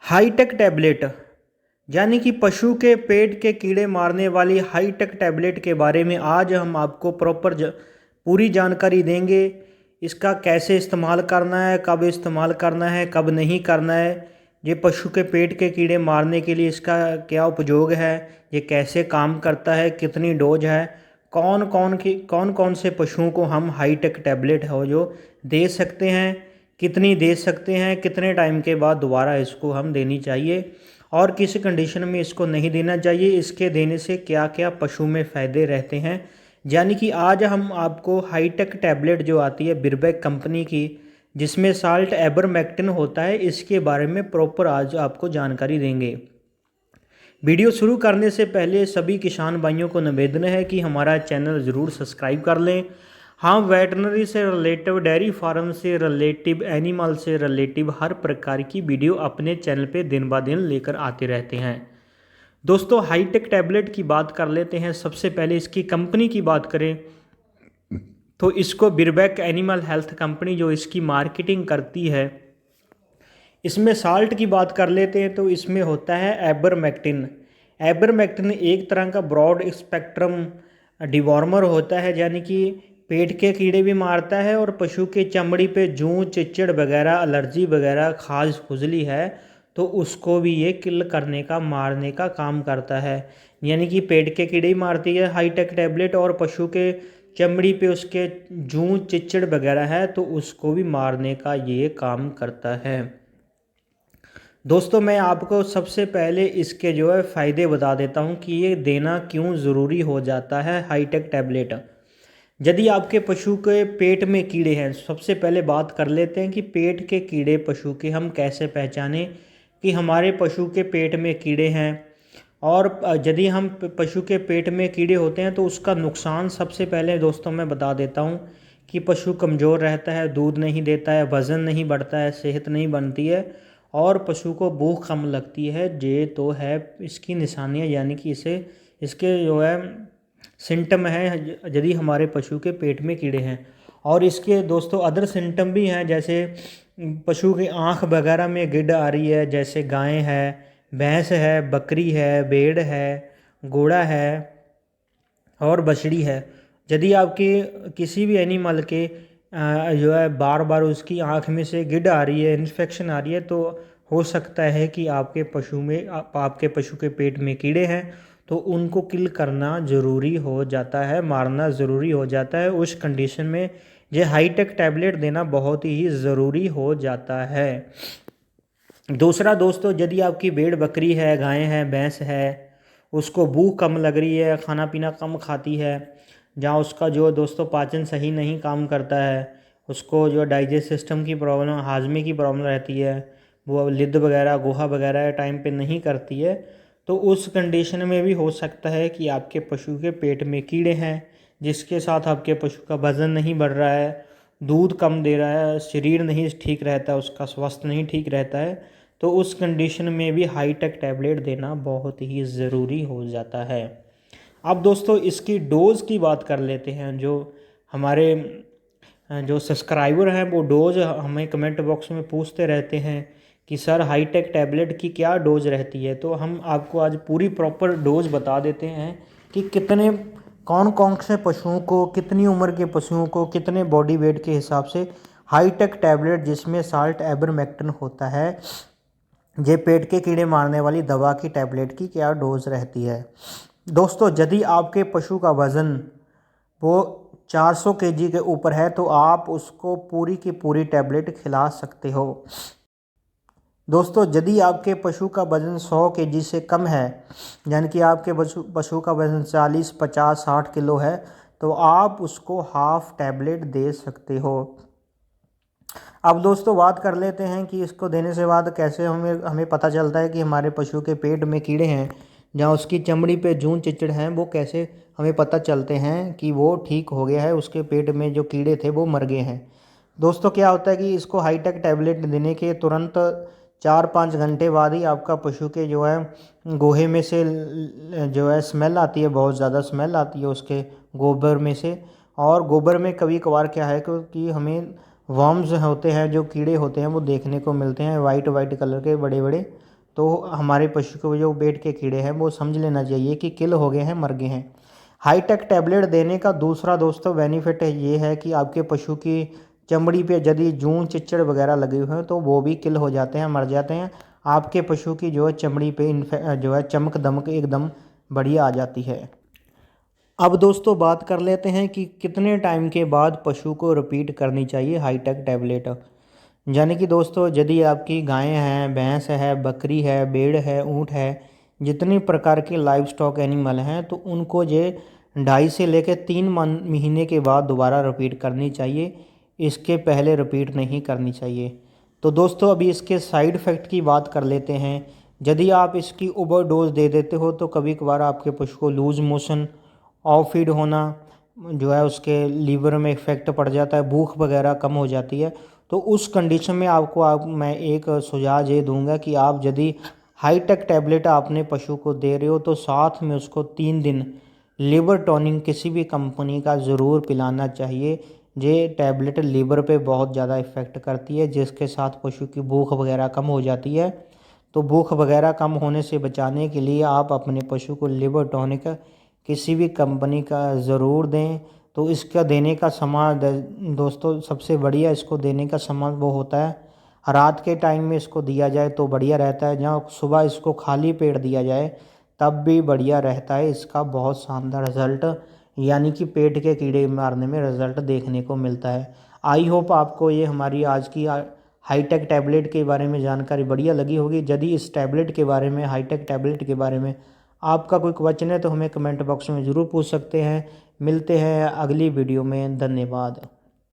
Hi tech tablet यानी कि पशु के पेट के कीड़े मारने वाली हाईटेक टैबलेट के बारे में आज हम आपको पूरी जानकारी देंगे। इसका कैसे इस्तेमाल करना है, कब इस्तेमाल करना है, कब नहीं करना है, ये पशु के पेट के कीड़े मारने के लिए इसका क्या उपयोग है, ये कैसे काम करता है, कितनी डोज है, कौन कौन से पशुओं को हम हाईटेक टैबलेट हो जो दे सकते हैं, कितनी दे सकते हैं, कितने टाइम के बाद दोबारा इसको हम देनी चाहिए और किस कंडीशन में इसको नहीं देना चाहिए, इसके देने से क्या क्या पशु में फ़ायदे रहते हैं। यानी कि आज हम आपको हाईटेक टैबलेट जो आती है बिरबैक कंपनी की, जिसमें साल्ट एबरमेक्टिन होता है, इसके बारे में प्रॉपर आज आपको जानकारी देंगे। वीडियो शुरू करने से पहले सभी किसान भाइयों को निवेदन है कि हमारा चैनल ज़रूर सब्सक्राइब कर लें। हम वेटनरी से रिलेटिव, डेयरी फार्म से रिलेटिव, एनिमल से रिलेटिव हर प्रकार की वीडियो अपने चैनल पे दिन ब दिन लेकर आते रहते हैं। दोस्तों, हाईटेक टैबलेट की बात कर लेते हैं। सबसे पहले इसकी कंपनी की बात करें तो इसको बिरबैक एनिमल हेल्थ कंपनी जो इसकी मार्केटिंग करती है। इसमें साल्ट की बात कर लेते हैं तो इसमें होता है एबरमेक्टिन। एबरमेक्टिन एक तरह का ब्रॉड स्पेक्ट्रम डिवॉर्मर होता है, यानी कि पेट के कीड़े भी मारता है और पशु के चमड़ी पे जूं, चिच्चड़ वगैरह, एलर्जी वगैरह, खाज खुजली है तो उसको भी ये किल करने का, मारने का काम करता है। यानी कि पेट के कीड़े ही मारती है हाईटेक टैबलेट, और पशु के चमड़ी पे उसके जूं, चिच्चड़ वगैरह है तो उसको भी मारने का ये काम करता है। दोस्तों, मैं आपको सबसे पहले इसके जो है फ़ायदे बता देता हूँ कि ये देना क्यों ज़रूरी हो जाता है हाईटेक टैबलेट। यदि आपके पशु के पेट में कीड़े हैं, सबसे पहले बात कर लेते हैं कि पेट के कीड़े पशु के हम कैसे पहचानें कि हमारे पशु के पेट में कीड़े हैं। और यदि हम पशु के पेट में कीड़े होते हैं तो उसका नुकसान सबसे पहले दोस्तों मैं बता देता हूँ कि पशु कमज़ोर रहता है, दूध नहीं देता है, वज़न नहीं बढ़ता है, सेहत नहीं बनती है और पशु को भूख कम लगती है। ये तो है इसकी निशानियाँ, यानी कि इसके जो है सिम्टम है यदि हमारे पशु के पेट में कीड़े हैं। और इसके दोस्तों अदर सिम्टम भी हैं, जैसे पशु की आँख वगैरह में गिड्ड आ रही है, जैसे गाय है, भैंस है, बकरी है, भेड़ है, घोड़ा है और बछड़ी है। यदि आपके किसी भी एनिमल के जो है बार बार उसकी आँख में से गिड्ड आ रही है, इन्फेक्शन आ रही है, तो हो सकता है कि आपके पशु के पेट में कीड़े हैं, तो उनको किल करना ज़रूरी हो जाता है, मारना ज़रूरी हो जाता है। उस कंडीशन में ये हाईटेक टैबलेट देना बहुत ही ज़रूरी हो जाता है। दूसरा दोस्तों, यदि आपकी भेड़, बकरी है, गाय है, भैंस है, उसको भूख कम लग रही है, खाना पीना कम खाती है, जहाँ उसका जो दोस्तों पाचन सही नहीं काम करता है, उसको जो डाइजेस्ट सिस्टम की प्रॉब्लम, हाजमे की प्रॉब्लम रहती है, वो लिद्द वगैरह, गुहा वगैरह टाइम पे नहीं करती है, तो उस कंडीशन में भी हो सकता है कि आपके पशु के पेट में कीड़े हैं, जिसके साथ आपके पशु का वज़न नहीं बढ़ रहा है, दूध कम दे रहा है, शरीर नहीं ठीक रहता, उसका स्वास्थ्य नहीं ठीक रहता है, तो उस कंडीशन में भी हाईटेक टैबलेट देना बहुत ही ज़रूरी हो जाता है। अब दोस्तों इसकी डोज़ की बात कर लेते हैं। जो हमारे जो सब्सक्राइबर हैं वो डोज़ हमें कमेंट बॉक्स में पूछते रहते हैं कि सर हाईटेक टैबलेट की क्या डोज़ रहती है, तो हम आपको आज पूरी प्रॉपर डोज़ बता देते हैं कि कौन कौन से पशुओं को, कितनी उम्र के पशुओं को, कितने बॉडी वेट के हिसाब से हाईटेक टैबलेट जिसमें साल्ट एबरमेक्टिन होता है, ये पेट के कीड़े मारने वाली दवा की टैबलेट की क्या डोज़ रहती है। दोस्तों, यदि आपके पशु का वज़न वो 400 केजी के ऊपर है तो आप उसको पूरी की पूरी टैबलेट खिला सकते हो। दोस्तों, यदि आपके पशु का वज़न 100 केजी से कम है, यानी कि आपके पशु का वज़न 40, 50, 60 किलो है, तो आप उसको हाफ़ टैबलेट दे सकते हो। अब दोस्तों बात कर लेते हैं कि इसको देने से बाद कैसे हमें पता चलता है कि हमारे पशु के पेट में कीड़े हैं, जहाँ उसकी चमड़ी पे जूं, चिचड़ हैं, वो कैसे हमें पता चलते हैं कि वो ठीक हो गया है, उसके पेट में जो कीड़े थे वो मर गए हैं। दोस्तों, क्या होता है कि इसको हाईटेक टैबलेट देने के तुरंत 4-5 घंटे बाद ही आपका पशु के जो है गोहे में से जो है स्मेल आती है, बहुत ज़्यादा स्मेल आती है उसके गोबर में से। और गोबर में कभी कभार क्या है कि हमें वर्म्स होते हैं, जो कीड़े होते हैं वो देखने को मिलते हैं, वाइट वाइट कलर के बड़े बड़े, तो हमारे पशु के जो पेट के कीड़े हैं वो समझ लेना चाहिए कि किल हो गए हैं, मर गए हैं। हाईटेक टैबलेट देने का दूसरा दोस्तों बेनिफिट है ये है कि आपके पशु की चमड़ी पे यदि जूं चिच्चड़ वगैरह लगे हुए हैं तो वो भी किल हो जाते हैं, मर जाते हैं। आपके पशु की जो है चमड़ी पे जो है चमक दमक एकदम बढ़िया आ जाती है। अब दोस्तों बात कर लेते हैं कि कितने टाइम के बाद पशु को रिपीट करनी चाहिए हाईटेक टैबलेट। यानी कि दोस्तों यदि आपकी गायें हैं, भैंस है, बकरी है, भेड़ है, ऊँट है, जितनी प्रकार के लाइव स्टॉक एनिमल हैं तो उनको ये 2.5 से लेकर 3 महीने के बाद दोबारा रिपीट करनी चाहिए। इसके पहले रिपीट नहीं करनी चाहिए। तो दोस्तों अभी इसके साइड इफ़ेक्ट की बात कर लेते हैं। यदि आप इसकी ओवरडोज दे देते हो तो कभी कभार आपके पशु को लूज़ मोशन, ऑफ फीड होना, जो है उसके लीवर में इफ़ेक्ट पड़ जाता है, भूख वगैरह कम हो जाती है। तो उस कंडीशन में मैं एक सुझाव ये दूंगा कि आप यदि हाईटेक टैबलेट आपने पशु को दे रहे हो तो साथ में उसको 3 दिन लिवर टॉनिक किसी भी कंपनी का ज़रूर पिलाना चाहिए। ये टैबलेट लीवर पे बहुत ज़्यादा इफ़ेक्ट करती है, जिसके साथ पशु की भूख वगैरह कम हो जाती है। तो भूख वगैरह कम होने से बचाने के लिए आप अपने पशु को लिवर टॉनिक किसी भी कंपनी का ज़रूर दें। तो इसका देने का समय दोस्तों सबसे बढ़िया इसको देने का समय वो होता है रात के टाइम में इसको दिया जाए तो बढ़िया रहता है। जहाँ सुबह इसको खाली पेट दिया जाए तब भी बढ़िया रहता है। इसका बहुत शानदार रिज़ल्ट यानी कि पेट के कीड़े मारने में रिज़ल्ट देखने को मिलता है। आई होप आपको ये हमारी आज की हाईटेक टैबलेट के बारे में जानकारी बढ़िया लगी होगी। यदि इस टैबलेट के बारे में, हाईटेक टैबलेट के बारे में आपका कोई क्वेश्चन है तो हमें कमेंट बॉक्स में ज़रूर पूछ सकते हैं। मिलते हैं अगली वीडियो में। धन्यवाद।